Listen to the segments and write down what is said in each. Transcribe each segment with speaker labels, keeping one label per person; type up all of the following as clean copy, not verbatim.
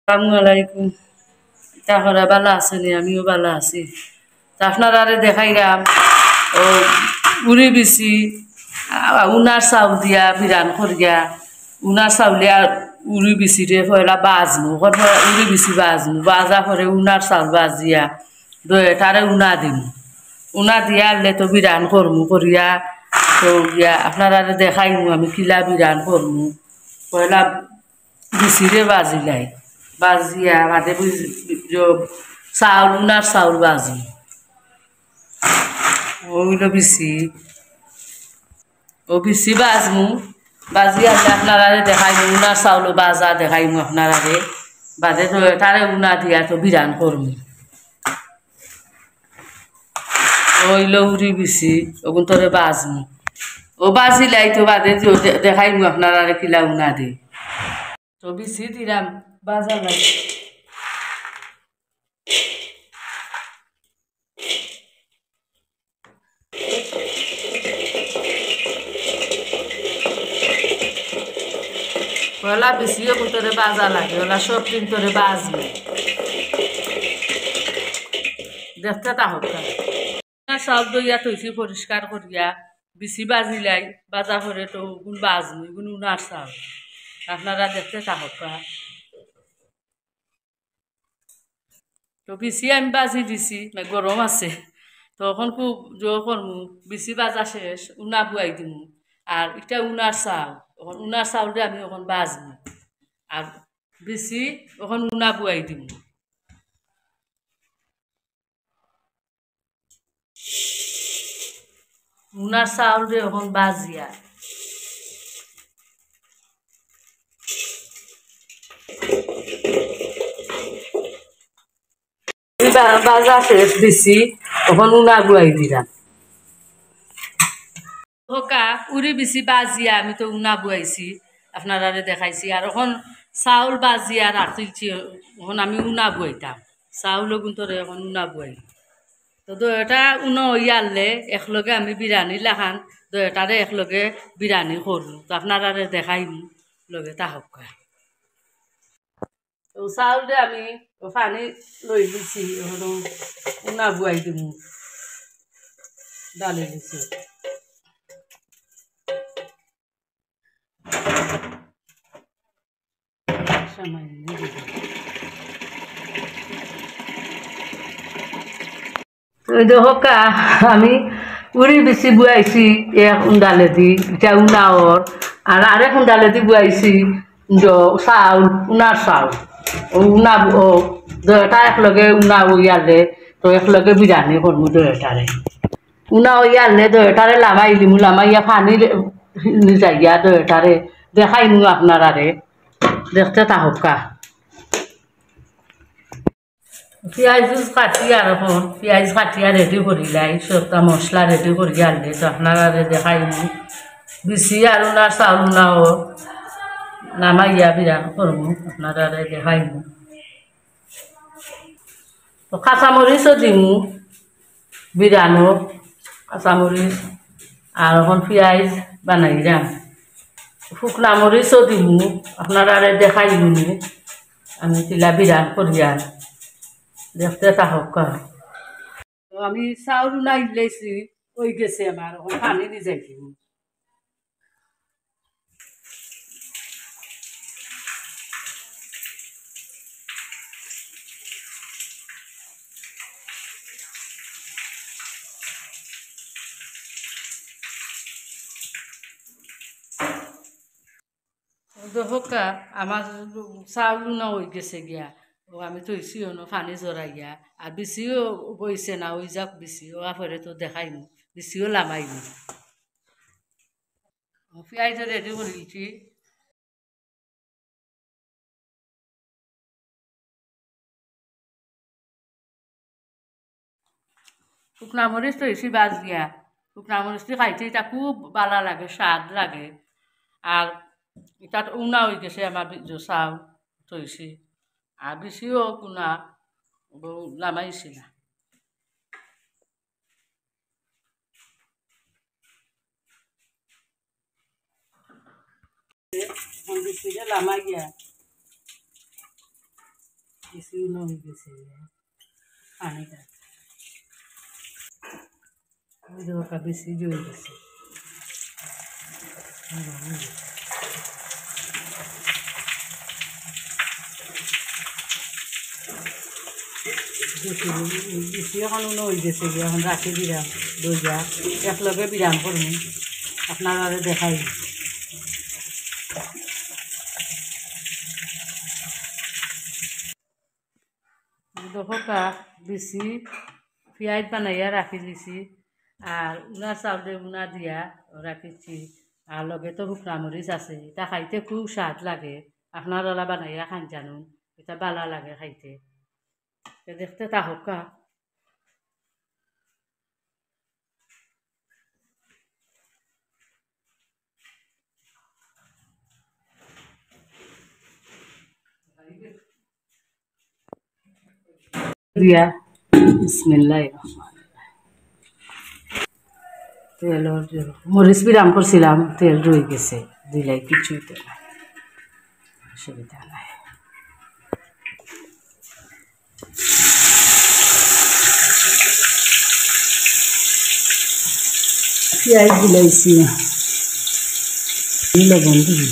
Speaker 1: আসসালামাইকুম। তাহলে ভালো আছেন? আমিও ভালো আছি। তা আপনারা দেখাইলাম ও উড়ি বিচি উনার চাউল দিয়া বিরান করিয়া উনার চাউলিয়া উড়ি বিচিরে পয়লা বাজমু উড়ি বিচি বাজমু বাজা পরে উনার চাউল বাজিয়া তারে উনা দিমু উনা দিয়া আনলে তো বিরান করমু করিয়া তো গিয়া আপনারা দেখাইমু আমি কিলা বিরান করমু পয়লা বিচিরে বাজিলাই বাজিয়া বাদে চাউল উনার চাউল বাজি ওইল বিচি ও বিচি বাজমু বাজি আনলে আপনারা দেখাইমু উনার চাউল বাজা দেখাইমু আপনারা বাদে তো তারে উনা দিয়া তো বিরান করমু ওইল উড়ি বিচি ওগুন তোরে বাজমু ও বাজিলাই তো বাদে দেখাইমু আপনারা কিলা উনা দি তো বিচি দিলাম বাজালাই ওলা বেশিও ভিতরে বাজা লাগে ওলা সব দিন তোরে বাজবে দেখতে তাহক সব দইয়া তৈছি পরিষ্কার করিয়া বিচি বাজিলাই বাজা করে তো গুণ বাজবো গুণ উনার চাল আপনারা দেখতে তাহক তো বিচি আমি বাজি দিছি গরম আছে তখন খুব জোর করমু বিচি বাজা শেষ উনা বুয়াই দিমু আর এটা উনার চাল ওখান উনার চাউলটা আমি ওখান বাজবো আর বিচি ওখান উনা বুয়াই দিমু উনার চাউল রে ওখান বাজিয়া বাজা শেষ দিছি ওখান উনা বুয়াই দিলাম হোকা উড়ি বিচি বাজিয়া আমি তো উনা বুয়াইছি আপনারা দেখাইছি আর ওখান চাউল বাজিয়া রাখিছি ওখান আমি উনা বুয়াইতাম চাউল গুন্তরে এখন উনা বুয়াই তো দুটা উনো ইয়ারলে একলগে আমি বিরিয়ানি লাখান দুটারে একলগে বিরিয়ানি করবো তো আপনারা দেখাইম লগে তাহকা তো চাউল আমি পানি লই দিছি উনা বুয়াই দিম ডালি দিছি হোকা আমি উড়ি বেশি বুয়াইছি এক উন্ডালে দি এটা উনাওর আর আরেক উন্ডালে দি বুয়াইছি চাউল উনার চাউল উনা দুটা একলগে উনা ইয়ালে তো একলগে বিরিয়ানি করবো দুটারে উনা ইয়ালে দুটারে লামাই দিমু লামাইয়া পানি যাইয়া দুটারে দেখাইমু আপনারারে দেখতে তাহকা পেঁয়াজ কাটিয়া এখন পেঁয়াজ কাটিয়া রেডি করিলাই সবটা মশলা রেডি করি আনলে তো আপনারা দেখাইমু বিচি আর উনার চাউল উনাও নামাইয়া বিরান করবো আপনারা দেখাইমু তো কাঁচামরিচও দিমু বিরানো কাঁচামরিচ আর এখন পেঁয়াজ বানাই যাম শুকনা মরিচও দিমু আপনারা দেখাইমু আমি তিলা বিরান করিয়া দেখতে তাহক আমি চাউল উনাই লেছি ওই গেছে আমার এখন পানি দি যাই দিব হোকা আমার চাউল না হয়ে গেছে গিয়া ও আমি তৈছি পানি জড়াই গিয়া আর বেশিও বইছে না ওই যাক বেশিও আপরে তো দেখাইমু বেশিও লামাইমু পেঁয়াজ রেডি করে দিচ্ছি শুকনা মরিচ তৈছি বাজ গিয়া শুকনা মরিচটি খাইতে এটা খুব বালা লাগে স্বাদ লাগে আর এটা উনা হয়ে গেছে আমার চাউল তৈছি আর বেশিও কুনা লামাইছি না বেশি লামাই গিয়া বেশি নই গেছে পানিটা ওই দোকা বেশি জয়ে গেছে বেশি এখন নই গেছে এখন রাখি দিলাম দইয়া একলগে বিরাম করবো আপনারা দেখাই দোকা বেশি পেঁয়াজ বানাইয়া রাখি দিছি আর উনার চাউলে উনা দিয়া রাখিছি আর লগে তো শুকনা মরিচ আছে এটা খাইতে খুব স্বাদ লাগে আপনারা বানাইয়া খান জানুন এটা বালা লাগে খাইতে দেখতে তাহকা দিয়া বিসমিল্লাহির রহমানির তেল মরিচ বিরাম করছিলাম তেল রয়ে গেছে দিলাই কিছুই তো নাই অসুবিধা নাই পেঁয়াজ দিলাইছি লবণ দিবি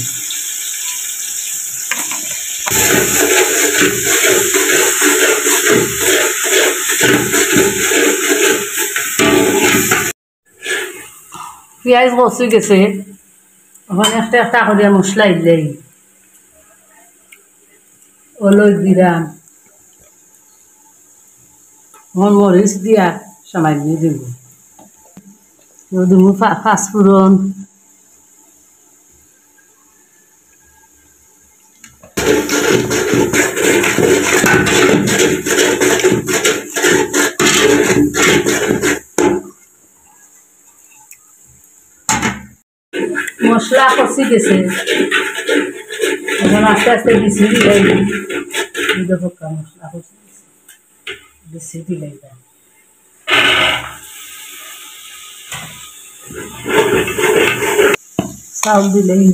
Speaker 1: পেঁয়াজ কষি গেছে ওখানে একটা একটা করে মশলা দিলেই হলুদ দিলাম মরিচ দিয়া সামান্য দিব দিব পাঁচফোড়ন মশলা কষি গেছে এখন আস্তে আস্তে বেশি দিলাই পক্কা মশলা কষি গেছে বেশি দিলাই চাউল দিলেই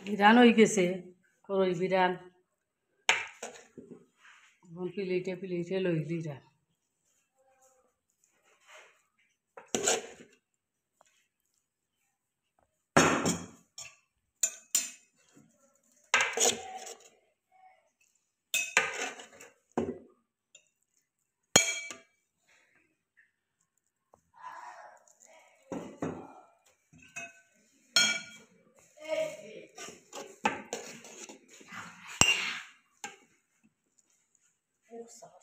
Speaker 1: বিরান হয়ে গেছে করই বিরান প্লেটে প্লেটে লই বিরান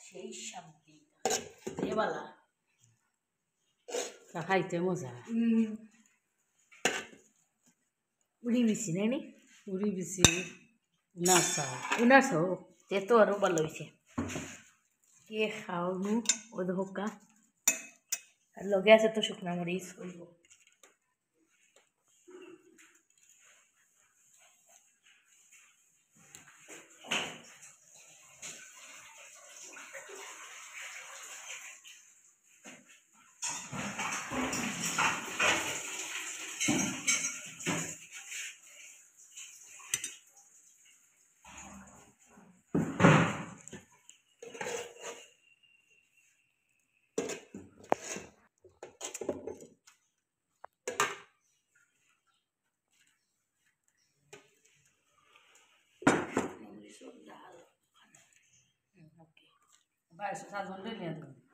Speaker 1: সেই শান্তি এবালা খাইতে মজা
Speaker 2: উড়ি বিছি নাই নি
Speaker 1: উড়ি বেশি নাচা
Speaker 2: উনার সব তে তো আরো ভালো হয়েছে কে খাও নু ও হোকা আর লগে আছে তো শুকনা মরিচ করব
Speaker 1: বাইশ সাতজন নিয়ে